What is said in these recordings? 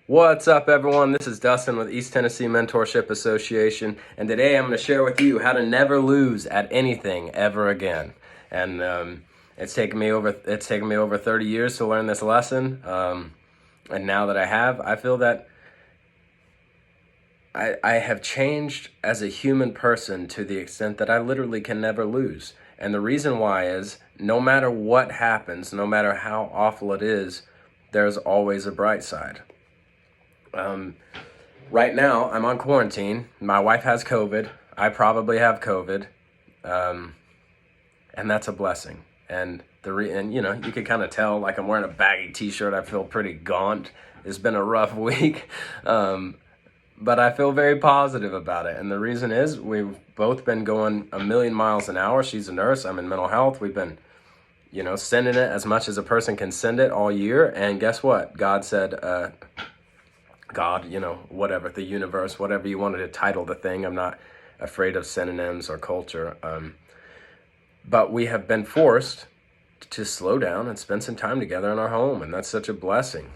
What's up, everyone? This is Dustin with East Tennessee Mentorship Association, and today I'm going to share with you how to never lose at anything ever again. And it's taken me over 30 years to learn this lesson. And now that I have, I feel that I have changed as a human person to the extent that I literally can never lose. And the reason why is no matter what happens, no matter how awful it is, there's always a bright side. Um, right now, I'm on quarantine. My wife has COVID. I probably have COVID, um, and that's a blessing. And you can kind of tell, like I'm wearing a baggy T-shirt. I feel pretty gaunt. It's been a rough week, but I feel very positive about it. And the reason is we've both been going a million miles an hour. She's a nurse. I'm in mental health. We've been, sending it as much as a person can send it all year. And guess what? God said, God, whatever, the universe, whatever you wanted to title the thing. I'm not afraid of synonyms or culture. But we have been forced to slow down and spend some time together in our home. And that's such a blessing.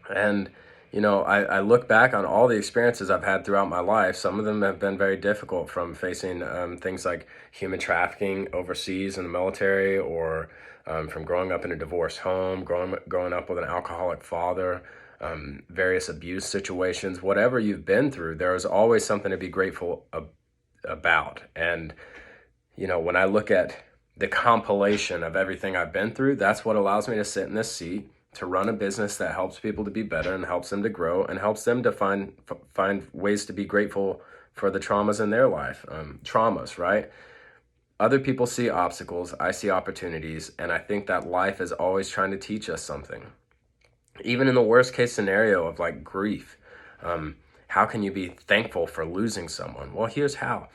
And, I look back on all the experiences I've had throughout my life. Some of them have been very difficult, from facing things like human trafficking overseas in the military, or from growing up in a divorced home, growing up with an alcoholic father, various abuse situations. Whatever you've been through, there is always something to be grateful about. And, when I look at the compilation of everything I've been through, that's what allows me to sit in this seat, to run a business that helps people to be better and helps them to grow and helps them to find ways to be grateful for the traumas in their life. Traumas, right? Other people see obstacles, I see opportunities, and I think that life is always trying to teach us something. Even in the worst case scenario of like grief, how can you be thankful for losing someone? Well, here's how.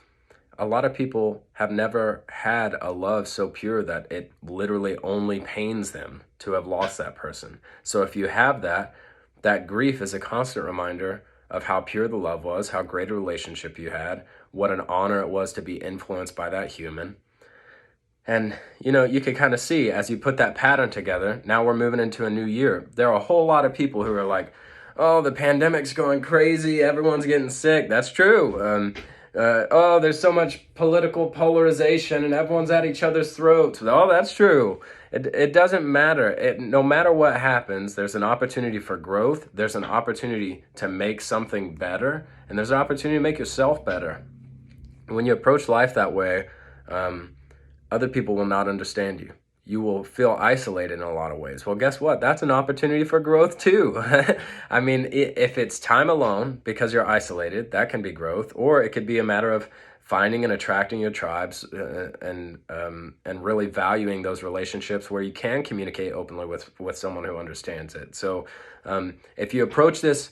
A lot of people have never had a love so pure that it literally only pains them to have lost that person. So if you have that grief is a constant reminder of how pure the love was, how great a relationship you had, what an honor it was to be influenced by that human. And, you can kind of see as you put that pattern together, now we're moving into a new year. There are a whole lot of people who are like, oh, the pandemic's going crazy, everyone's getting sick. That's true. Oh, there's so much political polarization and everyone's at each other's throats. Oh, that's true. It doesn't matter. No matter what happens, there's an opportunity for growth. There's an opportunity to make something better. And there's an opportunity to make yourself better. When you approach life that way, other people will not understand you. You will feel isolated in a lot of ways. Well, guess what? That's an opportunity for growth too. I mean, if it's time alone because you're isolated, that can be growth, or it could be a matter of finding and attracting your tribes, and really valuing those relationships where you can communicate openly with someone who understands it. So if you approach this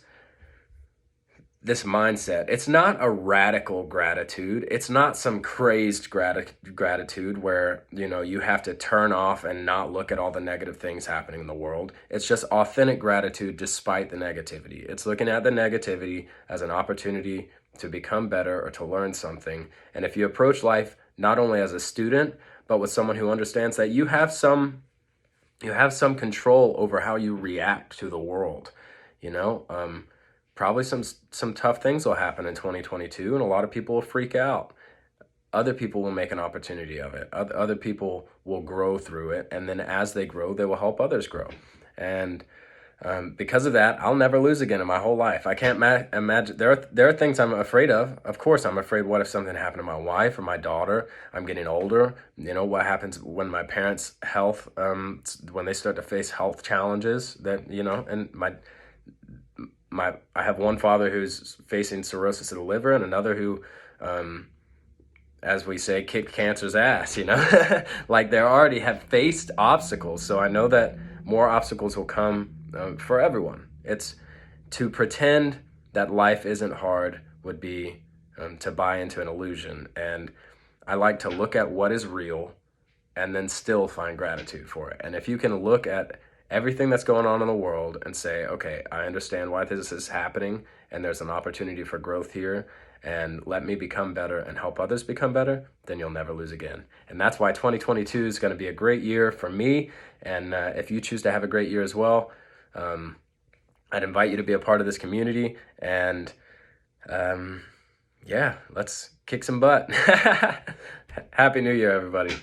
mindset, it's not a radical gratitude. It's not some crazed gratitude where, you have to turn off and not look at all the negative things happening in the world. It's just authentic gratitude despite the negativity. It's looking at the negativity as an opportunity to become better or to learn something. And if you approach life not only as a student, but with someone who understands that you have some control over how you react to the world, probably some tough things will happen in 2022, and a lot of people will freak out. Other people will make an opportunity of it. Other people will grow through it, and then as they grow, they will help others grow. And because of that, I'll never lose again in my whole life. I can't imagine. There are things I'm afraid of. Of course, I'm afraid. What if something happened to my wife or my daughter? I'm getting older. What happens when my parents' health, when they start to face health challenges? And I have one father who's facing cirrhosis of the liver, and another who, as we say, kicked cancer's ass, like they already have faced obstacles. So I know that more obstacles will come for everyone. It's to pretend that life isn't hard would be to buy into an illusion. And I like to look at what is real and then still find gratitude for it. And if you can look at everything that's going on in the world and say, okay, I understand why this is happening, and there's an opportunity for growth here, and let me become better and help others become better, then you'll never lose again. And that's why 2022 is going to be a great year for me. And if you choose to have a great year as well, I'd invite you to be a part of this community, and yeah, let's kick some butt. Happy New Year, everybody.